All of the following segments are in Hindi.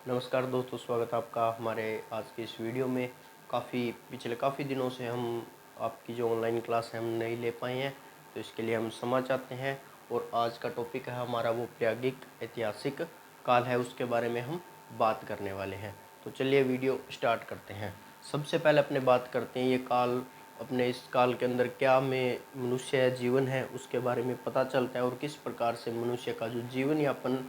नमस्कार दोस्तों, स्वागत है आपका हमारे आज के इस वीडियो में। पिछले काफ़ी दिनों से हम आपकी जो ऑनलाइन क्लास है हम नहीं ले पाए हैं, तो इसके लिए हम क्षमा चाहते हैं। और आज का टॉपिक है हमारा वो प्राज्ञिक ऐतिहासिक काल है, उसके बारे में हम बात करने वाले हैं। तो चलिए वीडियो स्टार्ट करते हैं। सबसे पहले अपने बात करते हैं ये काल, अपने इस काल के अंदर क्या में मनुष्य जीवन है उसके बारे में पता चलता है, और किस प्रकार से मनुष्य का जो जीवन यापन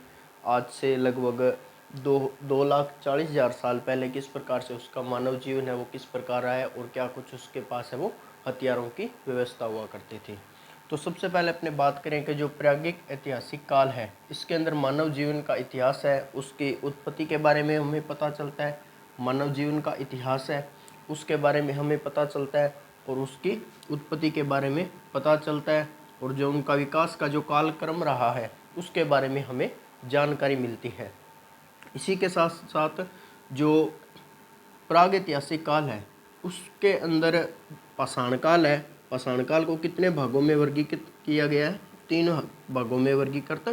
आज से लगभग 2,40,000 साल पहले किस प्रकार से उसका मानव जीवन है वो किस प्रकार आया, और क्या कुछ उसके पास है वो हथियारों की व्यवस्था हुआ करती थी। तो सबसे पहले अपने बात करें कि जो प्राज्ञिक ऐतिहासिक काल है, इसके अंदर मानव जीवन का इतिहास है, उसकी उत्पत्ति के बारे में हमें पता चलता है। मानव जीवन का इतिहास है उसके बारे में हमें पता चलता है, और उसकी उत्पत्ति के बारे में पता चलता है, और जो उनका विकास का जो कालक्रम रहा है उसके बारे में हमें जानकारी मिलती है। इसी के साथ साथ जो प्रागैतिहासिक काल है उसके अंदर पाषाण काल है। पाषाण काल को कितने भागों में वर्गीकृत किया गया है? 3 भागों में वर्गीकृत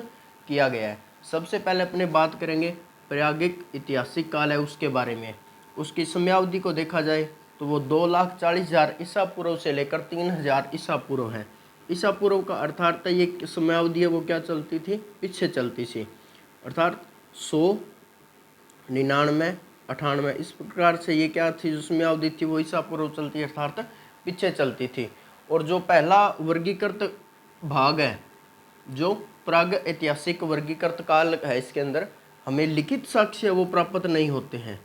किया गया है। सबसे पहले अपने बात करेंगे प्राज्ञिक ऐतिहासिक काल है उसके बारे में। उसकी समयावधि को देखा जाए तो वो 2,40,000 ईसा पूर्व से लेकर 3,000 ईसा पूर्व है। ईसा पूर्व का अर्थात ये समयावधि है वो क्या चलती थी? पीछे चलती थी, अर्थात 100, 99, 98 इस प्रकार से ये क्या थी जो समयावधि थी वो ईसा पूर्व चलती अर्थात पीछे चलती थी। और जो पहला वर्गीकृत भाग है जो प्राग ऐतिहासिक वर्गीकृत काल है, इसके अंदर हमें लिखित साक्ष्य वो प्राप्त नहीं होते हैं।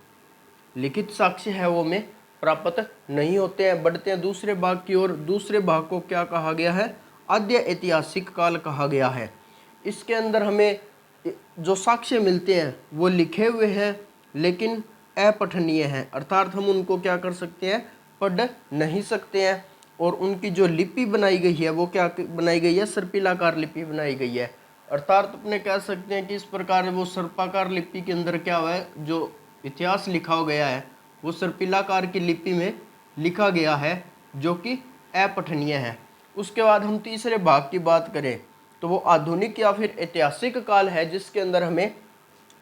लिखित साक्ष्य है वो में प्राप्त नहीं होते हैं। बढ़ते हैं दूसरे भाग की ओर। दूसरे भाग को क्या कहा गया है? आद्य ऐतिहासिक काल कहा गया है। इसके अंदर हमें जो साक्ष्य मिलते हैं वो लिखे हुए हैं लेकिन अपठनीय हैं, अर्थात हम उनको क्या कर सकते हैं? पढ़ नहीं सकते हैं। और उनकी जो लिपि बनाई गई है वो क्या बनाई गई है? सर्पिलाकार लिपि बनाई गई है, अर्थात अपने कह सकते हैं कि इस प्रकार वो सर्पाकार लिपि के अंदर क्या हुआ है, जो इतिहास लिखा गया है वो सर्पिलाकार की लिपि में लिखा गया है जो कि अपठनीय है। उसके बाद हम तीसरे भाग की बात करें तो वो आधुनिक या फिर ऐतिहासिक काल है, जिसके अंदर हमें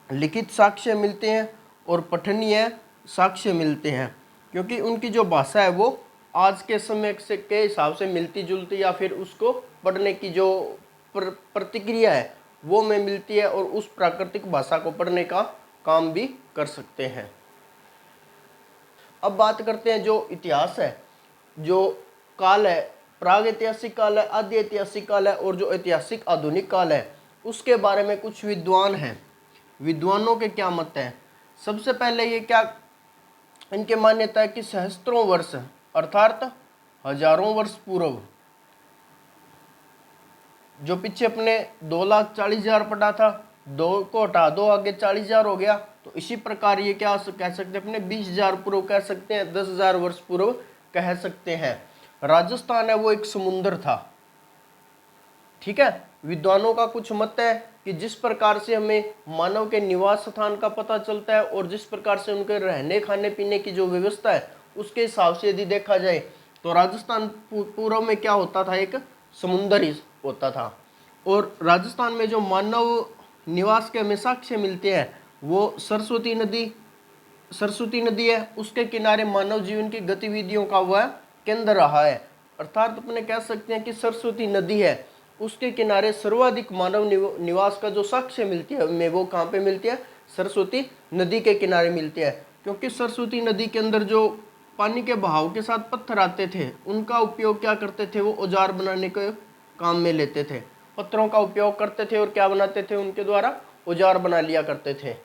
लिखित साक्ष्य मिलते हैं और पठनीय साक्ष्य मिलते हैं, क्योंकि उनकी जो भाषा है वो आज के समय से के हिसाब से मिलती जुलती या फिर उसको पढ़ने की जो प्रतिक्रिया है वो में मिलती है, और उस प्राकृतिक भाषा को पढ़ने का काम भी कर सकते हैं। अब बात करते हैं जो इतिहास है, जो काल है, प्राग ऐतिहासिक काल है, आद्य ऐतिहासिक काल है, और जो ऐतिहासिक आधुनिक काल है उसके बारे में कुछ विद्वान हैं। विद्वानों के क्या मत हैं? सबसे पहले ये क्या इनके मान्यता है कि सहस्त्रों वर्ष अर्थात हजारों वर्ष पूर्व, जो पीछे अपने 2,40,000 पढ़ा था, 2 को हटा दो आगे 40,000 हो गया, तो इसी प्रकार ये क्या कह सकते हैं? अपने 20,000 पूर्व कह सकते हैं, 10,000 वर्ष पूर्व कह सकते हैं। राजस्थान है वो एक समुद्र था, ठीक है। विद्वानों का कुछ मत है कि जिस प्रकार से हमें मानव के निवास स्थान का पता चलता है और जिस प्रकार से उनके रहने खाने पीने की जो व्यवस्था है उसके हिसाब से यदि देखा जाए तो राजस्थान पूर्व में क्या होता था? एक समुद्र ही होता था। और राजस्थान में जो मानव निवास के हमें साक्ष्य मिलते हैं वो सरस्वती नदी है, उसके किनारे मानव जीवन की गतिविधियों का वह केंद्र रहा है, अर्थात अपने कह सकते हैं कि सरस्वती नदी है उसके किनारे सर्वाधिक मानव निवास का जो साक्ष्य मिलती है हमें वो कहाँ पे मिलती है? सरस्वती नदी के किनारे मिलती है, क्योंकि सरस्वती नदी के अंदर जो पानी के बहाव के साथ पत्थर आते थे उनका उपयोग क्या करते थे? वो औजार बनाने के काम में लेते थे, पत्थरों का उपयोग करते थे और क्या बनाते थे? उनके द्वारा औजार बना लिया करते थे।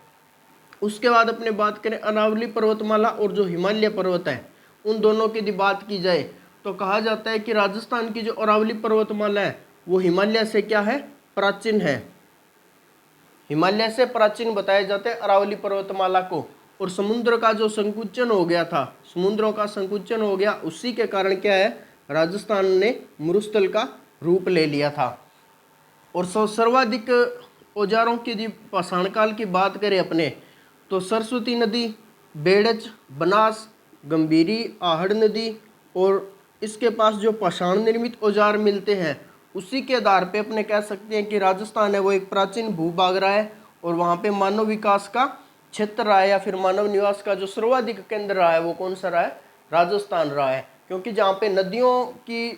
उसके बाद अपने बात करें अरावली पर्वतमाला और जो हिमालय पर्वत है उन दोनों की यदि बात की जाए तो कहा जाता है कि राजस्थान की जो अरावली पर्वतमाला है वो हिमालय से क्या है? प्राचीन है। हिमालय से प्राचीन बताया जाता है अरावली पर्वतमाला को। और समुद्र का जो संकुचन हो गया था, समुद्रों का संकुचन हो गया, उसी के कारण क्या है? राजस्थान ने मरुस्थल का रूप ले लिया था। और सर्वाधिक औजारों की यदि पाषाण काल की बात करें अपने तो सरस्वती नदी, बेड़च, बनास, गंभीरी, आहड़ नदी, और इसके पास जो पाषाण निर्मित औजार मिलते हैं उसी के आधार पे अपने कह सकते हैं कि राजस्थान है वो एक प्राचीन भूभाग रहा है और वहाँ पे मानव विकास का क्षेत्र रहा है या फिर मानव निवास का जो सर्वाधिक केंद्र रहा है वो कौन सा रहा है? राजस्थान रहा है। क्योंकि जहाँ पे नदियों की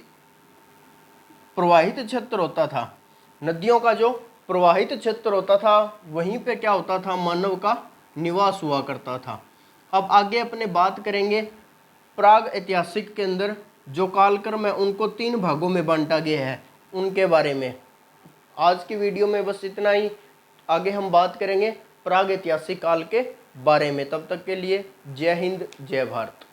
प्रवाहित क्षेत्र होता था, नदियों का जो प्रवाहित क्षेत्र होता था वहीं पे क्या होता था? मानव का निवास हुआ करता था। अब आगे अपने बात करेंगे प्राग ऐतिहासिक केंद्र जो कालक्रम है उनको 3 भागों में बांटा गया है उनके बारे में। आज की वीडियो में बस इतना ही। आगे हम बात करेंगे प्राग ऐतिहासिक काल के बारे में। तब तक के लिए जय हिंद, जय भारत।